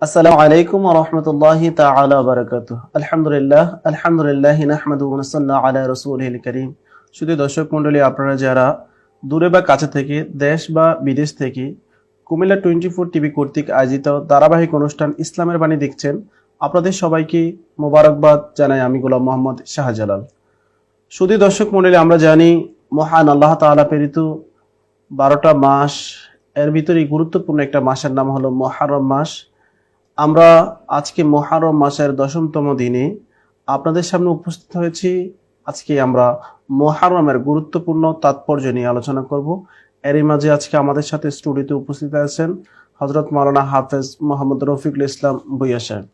আসসালামু আলাইকুম ওয়া রাহমাতুল্লাহি তাআলা ওয়া বারাকাতুহু। আলহামদুলিল্লাহ নাহমাদুহু ওয়া নাসাল্লি আলা রাসূলিল কারীম। শুধু দর্শক মণ্ডলী, আপনারা যারা দূরে বা কাছে থেকে, দেশ বা বিদেশ থেকে কুমিল্লা 24 টিভি কর্তৃক আয়োজিত ধারাবাহিক অনুষ্ঠান ইসলামের বাণী দেখছেন, আপনাদের সবাইকে মোবারকবাদ জানাই আমি গোলাম মোহাম্মদ শাহজালাল। শুধু দর্শক মণ্ডলী, আমরা জানি মহান আল্লাহ তাআলা প্রেরিত 12টা মাস, এর ভিতরে গুরুত্বপূর্ণ একটা মাসের নাম হলো মুহররম মাস। আমরা আজকে মুহররম মাসের 10তম দিনে আপনাদের সামনে উপস্থিত হয়েছি। আজকে আমরা মুহররমের গুরুত্বপূর্ণ তাৎপর্য নিয়ে আলোচনা করব। এরই মাঝে আজকে আমাদের সাথে স্টুডিওতে উপস্থিত আছেন হযরত মাওলানা হাফেজ মোহাম্মদ রফিকুল ইসলাম ভূঁইয়া সাহেব।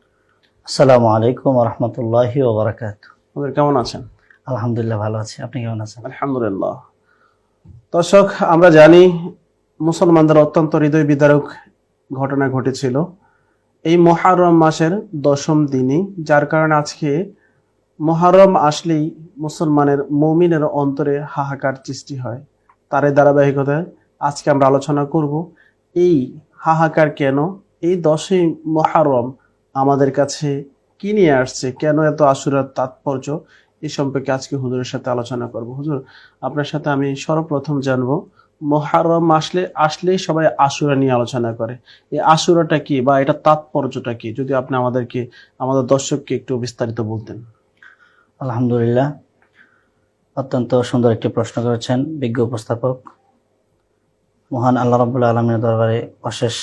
আসসালামু আলাইকুম ওয়া রাহমাতুল্লাহি ওয়া বারাকাতুহু। আপনারা কেমন আছেন? আলহামদুলিল্লাহ, ভালো আছি। আপনি কেমন আছেন? আলহামদুলিল্লাহ। দর্শক, আমরা জানি মুসলমানদের অত্যন্ত হৃদয় বিদারক ঘটনা ঘটেছিল এই মুহররম মাসের 10ম দিনে, যার কারণে আজকে মুহররম আসলেই মুসলমানের মুমিনের অন্তরে হাহাকার সৃষ্টি হয়। তার এই ধারাবাহিকতায় আজকে আমরা আলোচনা করব এই হাহাকার কেন, এই 10ই মুহররম আমাদের কাছে কি নিয়ে আসছে, কেন এত আশুরার তাৎপর্য, এই সম্পর্কে আজকে হুজুরের সাথে আলোচনা করব। হুজুর, আপনার সাথে আমি সর্বপ্রথম জানবো, মুহররম আসলেই সবাই আশুরা নিয়ে আলোচনা করে। এই আশুরাটা কি বা এটা তাৎপর্যটা কি, যদি আপনি আমাদের দর্শককে একটু বিস্তারিত বলতেন। আলহামদুলিল্লাহ, অত্যন্ত সুন্দর একটি প্রশ্ন করেছেন বিজ্ঞ উপস্থাপক। মহান আল্লাহ রাব্বুল আলামিনের দরবারে অশেষ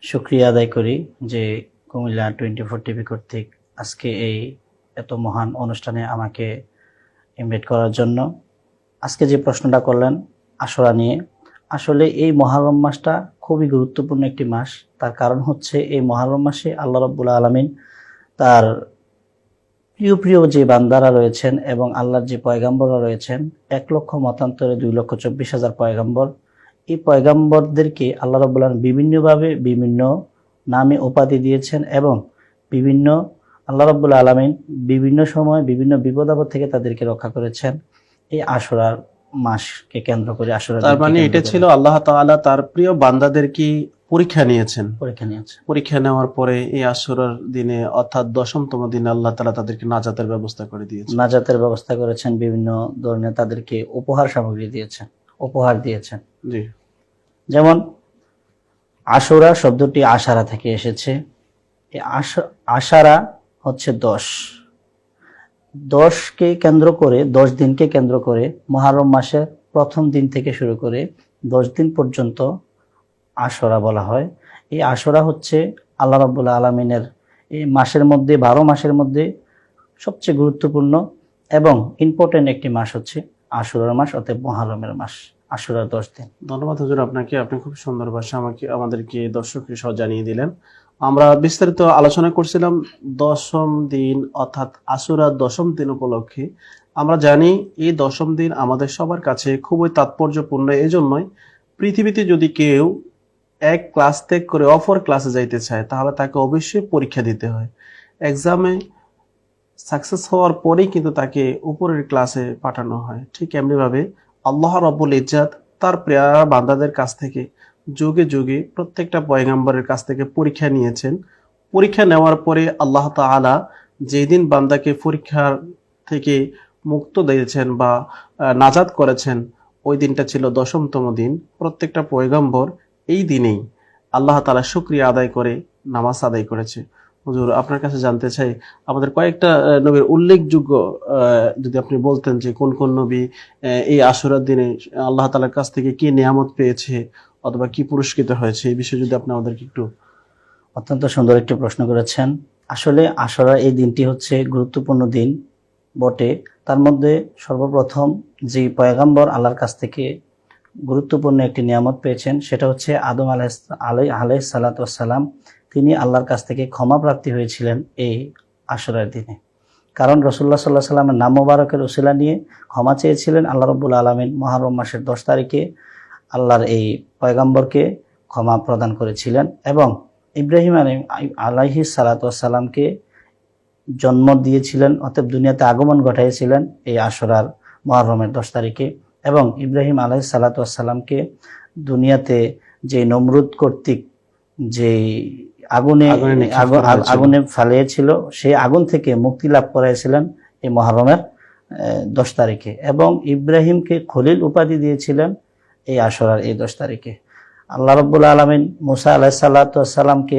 শুকরিয়া আদায় করি যে কুমিল্লা 24 টিভি কর্তৃক আজকে এই এত মহান অনুষ্ঠানে আমাকে ইনভাইট করার জন্য। আজকে যে প্রশ্নটা করলেন আশুরা নিয়ে, আসলে এই মুহররম মাসটা খুবই গুরুত্বপূর্ণ একটি মাস। তার কারণ হচ্ছে এই মুহররম মাসে আল্লাহ রাব্বুল আলামিন তার প্রিয় প্রিয় যে বান্দারা রয়েছেন এবং আল্লাহর যে পয়গাম্বররা রয়েছেন, 1 লক্ষ মতান্তরে 2,24,000 পয়গাম্বর, এই পয়গাম্বরদেরকে আল্লাহ রাব্বুল আলামিন বিভিন্নভাবে বিভিন্ন নামে উপাধি দিয়েছেন এবং বিভিন্ন আল্লাহ রাব্বুল আলামিন বিভিন্ন সময় বিভিন্ন বিপদ আপদ থেকে তাদেরকে রক্ষা করেছেন এই আশুরার মাসকে কেন্দ্র করে। আশুরা, তার মানে এটা ছিল আল্লাহ তাআলা তার প্রিয় বান্দাদেরকে পরীক্ষা নিয়েছেন। পরীক্ষা নেওয়ার পরে এই আশুরার দিনে, অর্থাৎ 10তম দিনে আল্লাহ তাআলা তাদেরকে নাজাতের ব্যবস্থা করে দিয়েছেন। নাজাতের ব্যবস্থা করেছেন, বিভিন্ন ধরনের তাদেরকে উপহার সামগ্রী দিয়েছেন, উপহার দিয়েছেন। জি। যেমন আশুরা শব্দটি আশারা থেকে এসেছে। এই আশারা হচ্ছে 10কে কেন্দ্র করে, 10 দিনকে কেন্দ্র করে মুহররম মাসের প্রথম দিন থেকে শুরু করে 10 দিন পর্যন্ত আশুরা বলা হয়। এই আশুরা হচ্ছে আল্লাহ রাব্বুল আলামিনের এই মাসের মধ্যে, 12 মাসের মধ্যে সবচেয়ে গুরুত্বপূর্ণ এবং ইম্পর্টেন্ট একটি মাস হচ্ছে আশুরার মাস, অর্থাৎ মুহররমের মাস, আশুরার 10 দিন। ধন্যবাদ হুজুর আপনাকে। আপনি খুব সুন্দর ভাষা আমাদেরকে দর্শককে সহ জানিয়ে দিলেন। আমরা বিস্তারিত আলোচনা করছিলাম 10ম দিন, অর্থাৎ আশুরার 10ম দিন উপলক্ষে। আমরা জানি এই 10ম দিন আমাদের সবার কাছে খুবই তাৎপর্যপূর্ণ। এই জন্যই পৃথিবীতে যদি কেউ এক ক্লাস ত্যাগ করে অপর ক্লাসে যাইতে চায়, তাহলে তাকে অবশ্যই পরীক্ষা দিতে হয়। এক্সামে সাকসেস হওয়ার পরেই কিন্তু তাকে উপরের ক্লাসে পাঠানো হয়। ঠিক এমনিভাবে আল্লাহ রাব্বুল ইজ্জাত তার প্রিয় বান্দাদের কাছ থেকে যুগে যুগে প্রত্যেকটা পয়গাম্বরের কাছ থেকে পরীক্ষা নিয়েছেন। পরীক্ষা নেওয়ার পরে আল্লাহ তাআলা যেই দিন বান্দাকে পরীক্ষার থেকে মুক্ত দিয়েছেন বা নাজাত করেছেন, ওই দিনটা ছিল 10তম দিন। প্রত্যেকটা পয়গাম্বর এই দিনেই আল্লাহ তাআলা শুকরিয়া আদায় করে নামাজ আদায় করেছে। হুজুর, আপনার কাছে জানতে চাই, আমাদের কয়েকটা নবীর উল্লেখযোগ্য যদি আপনি বলতেন যে কোন কোন নবী এই আশুরার দিনে আল্লাহ তাআলার কাছ থেকে কি নিয়ামত পেয়েছে অথবা কি পুরস্কৃত হয়েছে, এই বিষয়ে যদি আপনি আমাদেরকে একটু। অত্যন্ত সুন্দর একটি প্রশ্ন করেছেন। আসলে আশুরার এই দিনটি হচ্ছে গুরুত্বপূর্ণ দিন বটে। তার মধ্যে সর্বপ্রথম যে পয়গাম্বর আল্লাহর কাছ থেকে গুরুত্বপূর্ণ একটি নিয়ামত পেয়েছেন, সেটা হচ্ছে আদম আলাইহিস সালাতু ওয়াস সালাম। তিনি আল্লাহর কাছ থেকে ক্ষমা প্রাপ্তি হয়েছিলেন এই আশুরার দিনে। কারণ রাসূলুল্লাহ সাল্লাল্লাহু আলাইহি ওয়াসাল্লামের নাম মোবারকের উসিলা নিয়ে ক্ষমা চেয়েছিলেন আল্লাহ রাব্বুল আলামিন। মুহররম মাসের 10 তারিখে আল্লাহর এই পয়গাম্বরকে ক্ষমা প্রদান করেছিলেন এবং ইব্রাহিম আলাইহিস সালাতু ওয়াস সালামকে জন্ম দিয়েছিলেন, অতএব দুনিয়াতে আগমন ঘটাইছিলেন এই আশুরার মুহররমের 10 তারিখে। এবং ইব্রাহিম আলাইহিস সালাতু ওয়াস সালামকে দুনিয়াতে যে নমরুদ কর্তৃক যে আগুনে আগুনে নিক্ষেপ করা হয়েছিল। আগুনে ফেলিয়েছিল, সেই আগুন থেকে মুক্তি লাভ করাইছিলেন এই মহরমের 10 তারিখে, এবং ইব্রাহিমকে খলিল উপাধি দিয়েছিলেন এই আশুরার এই 10 তারিখে। আল্লাহ রাব্বুল আলামিন মুসা আলাইহিস সালাতু ওয়াস সালামকে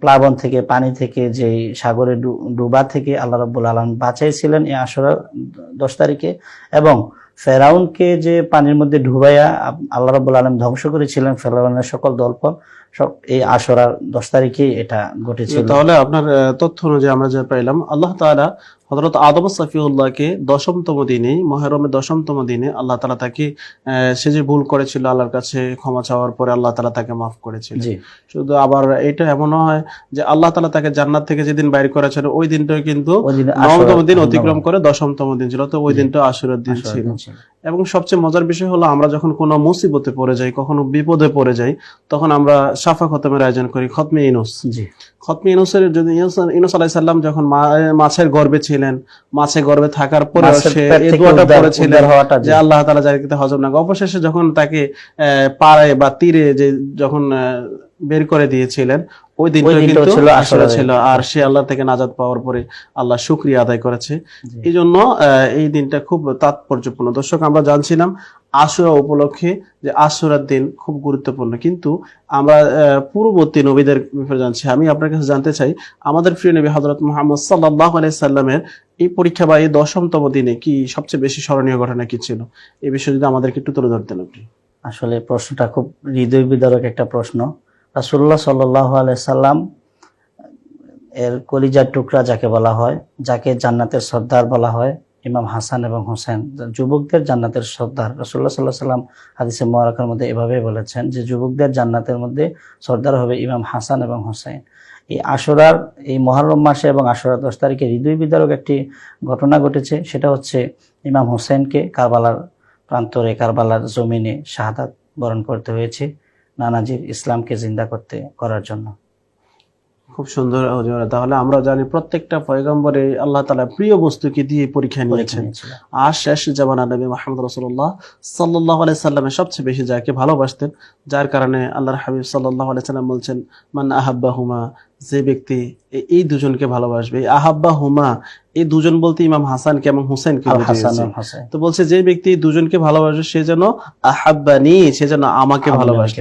প্লাবন থেকে, পানি থেকে, যে সাগরে ডুবা থেকে আল্লাহ রাব্বুল আলামিন বাঁচাইছিলেন এই আশুরার 10 তারিখে, এবং ফেরাউনকে যে পানির মধ্যে ডুবাইয়া আল্লাহ রাব্বুল আলামিন ধ্বংস করেছিলেন ফেরাউনের সকল দলপল, সব এই আশুরার 10 তারিখে এটা ঘটেছিল। তাহলে আপনার তথ্য অনুযায়ী আমরা যা পাইলাম, আল্লাহ তাআলা হযরত আদম সফিউল্লাহকে 10তম দিনে, মুহররমের 10তম দিনে আল্লাহ তাআলা তাকে সে যে ভুল করেছিল আল্লাহর কাছে ক্ষমা চাওয়ার পরে আল্লাহ তাআলা তাকে মাফ করেছিলেন। জি, শুধু আবার এটা এমনও হয় যে আল্লাহ তাআলা তাকে জান্নাত থেকে যেদিন বাইর করেছেন ওই দিনটাও কিন্তু ওই দিন 9তম দিন অতিক্রম করে 10তম দিন ছিল, তো ওই দিনটা আশুরার দিন ছিল। এবং সবচেয়ে মজার বিষয় হলো, আমরা যখন কোনো মুসিবতে পড়ে যাই, কখনো বিপদে পড়ে যাই, তখন আমরা শাফা খতমের আয়োজন করি, খতমে ইউনূস। জি, খতমে ইউনূসের যদি ইউনূস আলাইহিস সালাম যখন মাছের গর্ভে ছিলেন, মাছের গর্ভে থাকার পরে সে এই দোয়াটা পড়েছিলেন যে আল্লাহ তাআলা যাকে হজম না, অবশেষে যখন তাকে পাড়ে বা তীরে যে যখন বের করে দিয়েছিলেন, ওই দিনটা কিন্তু আশুরা ছিল। আর সে আল্লাহ থেকে নাজাত পাওয়ার পরে আল্লাহ শুকরিয়া আদায় করেছে। এই জন্য এই দিনটা খুব তাৎপর্যপূর্ণ। দর্শক, আমরা জানছিলাম আশুরা উপলক্ষে যে আশুরার দিন খুব গুরুত্বপূর্ণ, কিন্তু আমরা পূর্ববর্তী নবীদের ব্যাপারে জানছি। আমি আপনার কাছে জানতে চাই, আমাদের প্রিয় নবী হযরত মুহাম্মদ সাল্লাল্লাহু আলাইহি সাল্লামের এই পরীক্ষা বা এই 10তম দিনে কি সবচেয়ে বেশি স্মরণীয় ঘটনা কি ছিল, এই বিষয়ে যদি আমাদেরকে একটু তুলে ধরতেন আপনি। আসলে প্রশ্নটা খুব হৃদয় বিদারক একটা প্রশ্ন। রাসূলুল্লাহ সাল্লাল্লাহু আলাইহি সাল্লাম এর কলিজার টুকরা যাকে বলা হয়, যাকে জান্নাতের সর্দার বলা হয়, ইমাম হাসান এবং হোসেন, যুবকদের জান্নাতের সর্দার। রাসূলুল্লাহ সাল্লাল্লাহু আলাইহি সাল্লাম হাদিসে মুবারাকার মধ্যে এভাবে বলেছেন যে যুবকদের জান্নাতের মধ্যে সর্দার হবে ইমাম হাসান এবং হোসেন। এই আশুরার, এই মুহররম মাসে এবং আশুরার 10 তারিখে হৃদয় বিদারক একটি ঘটনা ঘটেছে। সেটা হচ্ছে ইমাম হোসেনকে কারবালার প্রান্তরে, কারবালার জমিনে শাহাদাত বরণ করতে হয়েছে নানাজির ইসলামকে জিন্দা করার জন্য। খুব সুন্দর হুজুর। তাহলে আমরা জানি প্রত্যেকটা পয়গম্বরে আল্লাহ তাআলা প্রিয় বস্তুকে দিয়ে পরীক্ষা নিয়েছেন। আর শেষ জামানার নবী মুহাম্মদ রাসূলুল্লাহ সাল্লাল্লাহু আলাইহি সাল্লামের সবচেয়ে বেশি যাকে ভালোবাসতেন, যার কারণে আল্লাহর হাবিব সাল্লাল্লাহু আলাইহি সাল্লাম বলছেন, মান আহাব্বাহুমা, যে ব্যক্তি এই দুজনকে ভালোবাসবে। আহাব্বাহুমা, এই দুজন বলতে ইমাম হাসানকে এবং হুসাইনকে বুঝিয়েছে। তো বলছে যে ব্যক্তি দুজনকে ভালোবাসবে সে যেন আহাব্বানি, সে যেন আমাকে ভালোবাসে।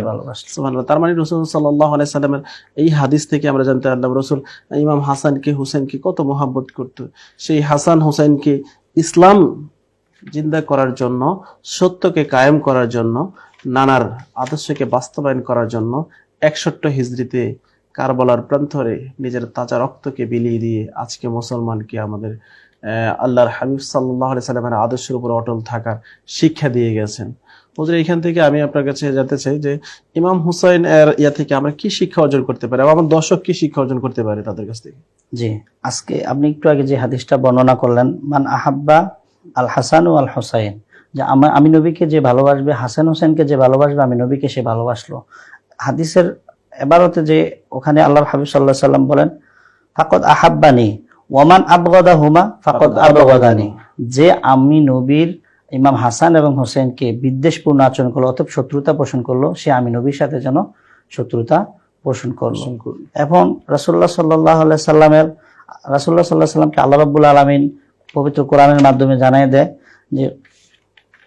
সুবহানাল্লাহ। তার মানে রাসূল সাল্লাল্লাহু আলাইহি সাল্লামের এই হাদিস থেকে আমরা জানতে পারলাম রাসূল ইমাম হাসানকে, হুসাইনকে কত মহব্বত করত। সেই হাসান হুসাইনকে ইসলাম জিন্দা করার জন্য, সত্যকে কায়েম করার জন্য, নানার আদর্শকে বাস্তবায়ন করার জন্য 61 হিজরিতে কারবালার প্রান্তরে নিজের তাজা রক্তকে বিলিয়ে দিয়ে আজকে মুসলমানকে আমাদের আল্লাহর হাবিব সাল্লাল্লাহু আলাইহি সাল্লামের আদর্শের উপর অটল থাকার শিক্ষা দিয়ে গেছেন। হুজুর, এখান থেকে আমি আপনার কাছে জানতে চাই যে ইমাম হুসাইন এর থেকে আমরা কি শিক্ষা অর্জন করতে পারি, এবং আমার দর্শক কি শিক্ষা অর্জন করতে পারে তাদের কাছ থেকে? জি, আজকে আপনি একটু আগে যে হাদিসটা বর্ণনা করলেন, মান আহাব্বা আল হাসান ও আল হুসাইন, যে আমি নবীকে যে ভালোবাসবে, হাসান হোসেনকে যে ভালোবাসবে, আমি নবীকে সে ভালোবাসলো। হাদিসের এবারতে যে ওখানে আল্লাহর হাবিব সাল্লাল্লাহু আলাইহি সাল্লাম বলেন, ফাকাদ আহাব্বানি ওয়ামান আবগাদাহুমা ফাকাদ আবগাদানি, যে আমি নবীর ইমাম হাসান এবং হোসেনকে বিদ্বেষপূর্ণ আচরণ করলো, অথবা শত্রুতা পোষণ করলো, সে আমি নবীর সাথে যেন শত্রুতা পোষণ করলো। এখন রাসূলুল্লাহ সাল্লাল্লাহু আলাইহি সাল্লামকে আল্লাহ রাব্বুল আলামিন পবিত্র কোরআনের মাধ্যমে জানায় দেয় যে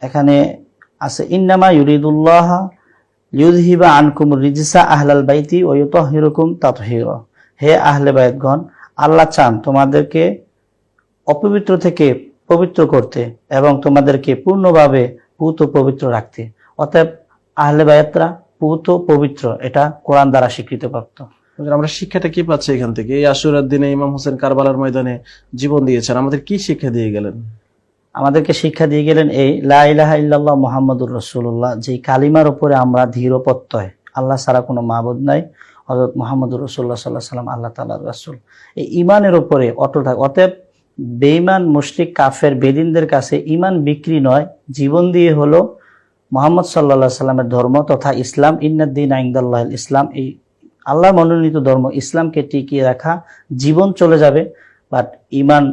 এখানে আছে, ইন্নামা ইউরিদুল্লাহ লিউযহিবা আনকুম রিজসা আহলাল বাইতি ওয়া ইউতাহহিরুকুম তাতহীরা। হে আহলে বাইতগণ, আল্লাহ চান তোমাদেরকে অপবিত্র থেকে পবিত্র করতে এবং তোমাদেরকে পূর্ণভাবে পুত পবিত্র রাখতে। অতএব আহলে বাইতরা পুত পবিত্র, এটা কোরআন দ্বারা স্বীকৃতপ্রাপ্ত। আমরা শিক্ষাটা কি পাচ্ছি এখান থেকে? এই আশুরার দিনে ইমাম হোসেন কারবালার ময়দানে জীবন দিয়েছেন, আমাদের কি শিক্ষা দিয়ে গেলেন? আমাদেরকে শিক্ষা দিয়ে গেলেন এই লা ইলাহা ইল্লাল্লাহ মুহাম্মাদুর রাসূলুল্লাহ, যে কালিমার উপরে আমরা দৃঢ় প্রত্যয়, আল্লাহ ছাড়া কোনো মাবুদ নাই, হযরত মুহাম্মদুর রাসূলুল্লাহ সাল্লাল্লাহু আলাইহি ওয়াসাল্লাম আল্লাহ তাআলার রাসূল, এই ঈমানের উপরে অটল থাক। অতএব বেঈমান, মুশরিক, কাফের, বেদিনদের কাছে ঈমান বিক্রি নয়, জীবন দিয়ে হলো মুহাম্মদ সাল্লাল্লাহু আলাইহি ওয়াসাল্লামের ধর্ম তথা ইসলাম, ইন্নাদ-দীনা ইনদাল্লাহিল ইসলাম, এই আল্লাহ মনোনীত ধর্ম ইসলামকে টিকিয়ে রাখা। জীবন চলে যাবে, বাট ঈমান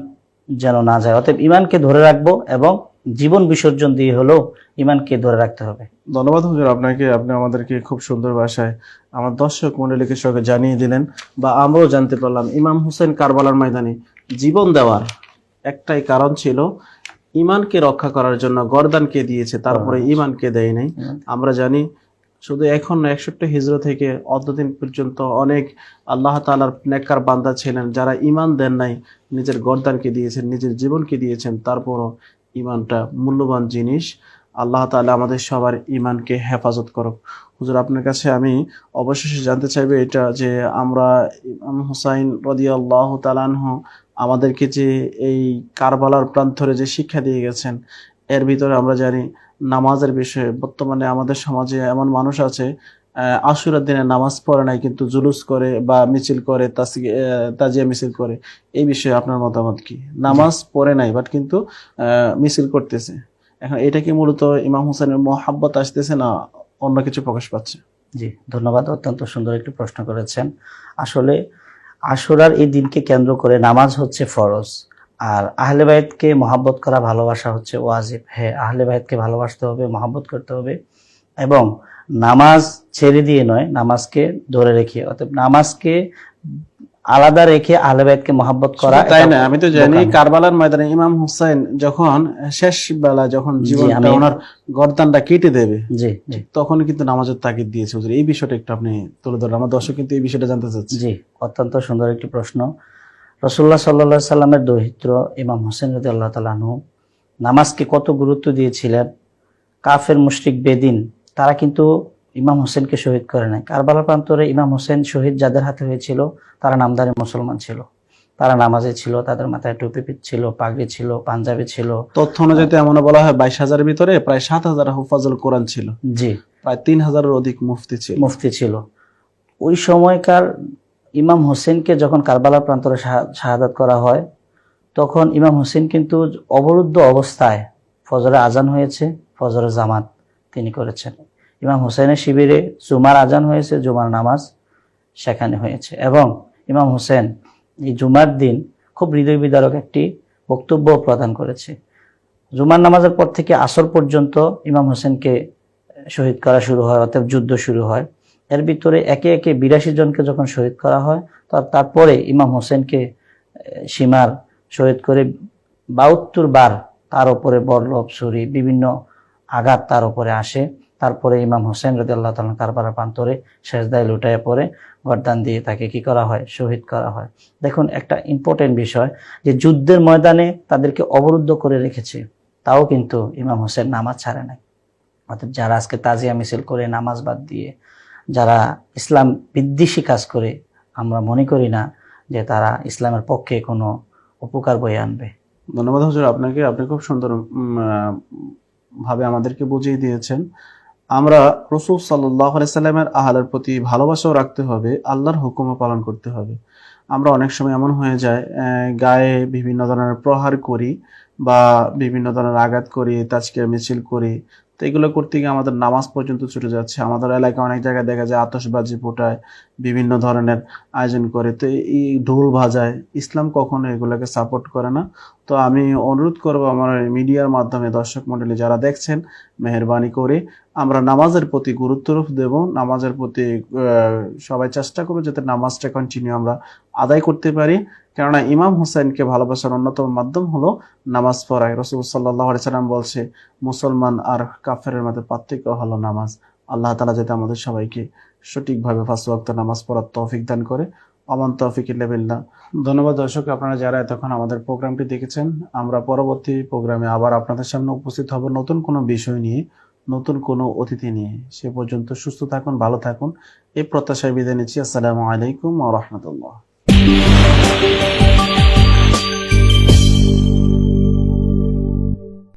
যেন না যায়। অতএব ঈমানকে ধরে রাখবো এবং জীবন বিসর্জন দিয়ে হলেও ইমানকে ধরে রাখতে হবে। ধন্যবাদ হুজুর আপনাকে, আপনি আমাদেরকে খুব সুন্দর ভাষায় আমার দর্শক মণ্ডলীকে সঙ্গে জানিয়ে দিলেন, বা আমরাও জানতে পারলাম ইমাম হুসেন কারবালার ময়দানে জীবন দেওয়ার একটাই কারণ ছিল, ইমানকে রক্ষা করার জন্য গর্দানকে দিয়েছে, তারপরে ইমানকে দেয় নাই। আমরা জানি শুধু এখন 61 হিজরা থেকে অতদিন পর্যন্ত অনেক আল্লাহ তাআলার নেককার বান্দা ছিলেন যারা ইমান দেন নাই, নিজের গর্দানকে দিয়েছেন, নিজের জীবনকে দিয়েছেন, তারপরও ইমানটা মূল্যবান জিনিস। আল্লাহ তাআলা আমাদের সবার ইমানকে হেফাজত করুক। হুজুর আপনার কাছে আমি অবশেষে জানতে চাইবো এটা যে আমরা ইমাম হুসাইন রাদিয়াল্লাহু তাআলা আনহু আমাদেরকে যে এই কারবালার প্রান্তরে যে শিক্ষা দিয়ে গেছেন, এর ভিতরে আমরা জানি নামাজের বিষয়ে বর্তমানে আমাদের সমাজে এমন মানুষ আছে আশুরার দিনে নামাজ পড়ে নাই কিন্তু জুলুস করে বা মিছিল করে, তাজিয়া মিছিল করে। এই বিষয়ে আপনার মতামত কি? নামাজ পড়ে নাই বাট কিন্তু মিছিল করতেছে, এখন এটা কি মূলত ইমাম হুসেনের মহাব্বত আসতেছে না অন্য কিছু প্রকাশ পাচ্ছে? জি, ধন্যবাদ, অত্যন্ত সুন্দর একটি প্রশ্ন করেছেন। আসলে আশুরার এই দিনকে কেন্দ্র করে নামাজ হচ্ছে ফরজ, আর আহলে বাইতকে মহাব্বত করা, ভালোবাসা হচ্ছে ওয়াজিব। হ্যাঁ, আহলে বাইতকে ভালোবাসতে হবে, মহাব্বত করতে হবে, এবং নামাজ ছেড়ে দিয়ে নয়, নামাজকে ধরে রেখে, অর্থাৎ নামাজকে আলাদা রেখে আহলে বাইতকে মহাব্বত করা। তাই না, আমি তো জানি কারবালার ময়দানে ইমাম হুসাইন যখন শেষ বেলা যখন জীবনটা ওনার গর্দানটা কেটে দেবে, জি তখন কিন্তু নামাজের তাগিদ দিয়েছে। হুজুর এই বিষয়টা একটু আপনি তুলে ধরেন, আমার দর্শক কিন্তু এই বিষয়টা জানতে চাচ্ছে। জি, অত্যন্ত সুন্দর একটি প্রশ্ন। রাসূলুল্লাহ সাল্লাল্লাহু আলাইহি সাল্লামের দৌহিত্র ইমাম হোসেন রাদিয়াল্লাহু তাআলা আনহু নামাজকে কত গুরুত্ব দিয়েছিলেন। কাফের মুশরিক বেদিন তারা কিন্তু ইমাম হোসেনকে শহীদ করে নাই। কারবালার প্রান্তরে ইমাম হোসেন শহীদ যাদের হাতে হয়েছিল তারা নামধারী মুসলমান ছিল, তারা নামাজে ছিল, তাদের মাথায় টুপি ছিল, পাগড়ি ছিল, পাঞ্জাবি ছিল। তথ্য অনুযায়ী এমন বলা হয় 22,000-এর ভিতরে প্রায় 7,000 হুফাজুল কোরআন ছিল। জি, প্রায় 3,000-এর অধিক মুফতি ছিল। ওই সময়কার ইমাম হোসেনকে যখন কারবালার প্রান্তরে শাহাদাত করা হয়, তখন ইমাম হোসেন কিন্তু অবরুদ্ধ অবস্থায়, ফজরে আজান হয়েছে, ফজরের জামাত তিনি করেছেন। ইমাম হোসেনের শিবিরে জুমার আজান হয়েছে, জুমার নামাজ সেখানে হয়েছে, এবং ইমাম হোসেন এই জুমার দিন খুব হৃদয় বিদারক একটি বক্তব্য প্রদান করেছে। জুমার নামাজের পর থেকে আসর পর্যন্ত ইমাম হোসেনকে শহীদ করা শুরু হয়, অর্থাৎ যুদ্ধ শুরু হয়। এর ভিতরে একে একে 82 জনকে যখন শহীদ করা হয়, তারপরে ইমাম হোসেনকে সীমার শহীদ করে 72 বার তার উপরে বরলব, ছুরি, বিভিন্ন আঘাত তার উপরে আসে। তারপরে ইমাম হোসেন রাদিয়াল্লাহু তাআলা কারবালার প্রান্তরে সেজদায় লুটায়ে পড়ে গর্দান দিয়ে তাকে কি করা হয়? শহীদ করা হয়। দেখুন, একটা ইম্পর্টেন্ট বিষয় যে যুদ্ধের ময়দানে তাদেরকে অবরুদ্ধ করে রেখেছে, তাও কিন্তু ইমাম হোসেন নামাজ ছাড়ে নাই। অর্থাৎ যারা আজকে তাজিয়া মিছিল করে, নামাজ বাদ দিয়ে যারা ইসলাম বিদ্বেষী কাজ করে, আমরা মনে করি না যে তারা ইসলামের পক্ষে কোনো উপকার বয়ে আনবে। ধন্যবাদ হুজুর আপনাকে, আপনি খুব সুন্দর ভাবে আমাদেরকে বুঝিয়ে দিয়েছেন। আমরা রাসূল সাল্লাল্লাহু আলাইহি সাল্লামের আহলের প্রতি ভালোবাসাও রাখতে হবে, আল্লাহর হুকুমও পালন করতে হবে। আমরা অনেক সময় এমন হয়ে যায় গায়ে বিভিন্ন ধরনের প্রহার করি বা বিভিন্ন ধরনের আঘাত করি, তাজকিয়া মিছিল করি, তো এগুলো করতে গিয়ে আমাদের নামাজ পর্যন্ত ছুটে যাচ্ছে। আমাদের এলাকায় অনেক জায়গায় দেখা যায় আতশবাজি ফোটায়, বিভিন্ন ধরনের আয়োজন করে, তো এই ঢোল বাজায়। ইসলাম কখনো এগুলোকে সাপোর্ট করে না। তো আমি অনুরোধ করবো আমার মিডিয়ার মাধ্যমে দর্শক মণ্ডলী যারা দেখছেন, মেহেরবানি করে আমরা নামাজের প্রতি গুরুত্ব দেব, নামাজের প্রতি সবাই চেষ্টা করবো যাতে নামাজটা কন্টিনিউ আমরা আদায় করতে পারি। কেননা ইমাম হোসেনকে ভালোবাসার অন্যতম মাধ্যম হলো নামাজ পড়ায়। রাসূল সাল্লাল্লাহু আলাইহি সাল্লাম বলছে, মুসলমান আর কাফেরের মধ্যে পার্থক্য হলো নামাজ। আল্লাহ তাআলা যাতে আমাদের সবাইকে সঠিকভাবে 5 ওয়াক্ত নামাজ পড়ার তৌফিক দান করে। আমান তৌফিক ইল্লা বিল্লাহ। ধন্যবাদ দর্শক, আপনারা যারা এতক্ষণ আমাদের প্রোগ্রামটি দেখেছেন। আমরা পরবর্তী প্রোগ্রামে আবার আপনাদের সামনে উপস্থিত হব নতুন কোনো বিষয় নিয়ে, নতুন কোনো অতিথি নিয়ে। সে পর্যন্ত সুস্থ থাকুন, ভালো থাকুন, এই প্রত্যাশায় বিদায় নিচ্ছি। আসসালামু আলাইকুম ওয়া রাহমাতুল্লাহ।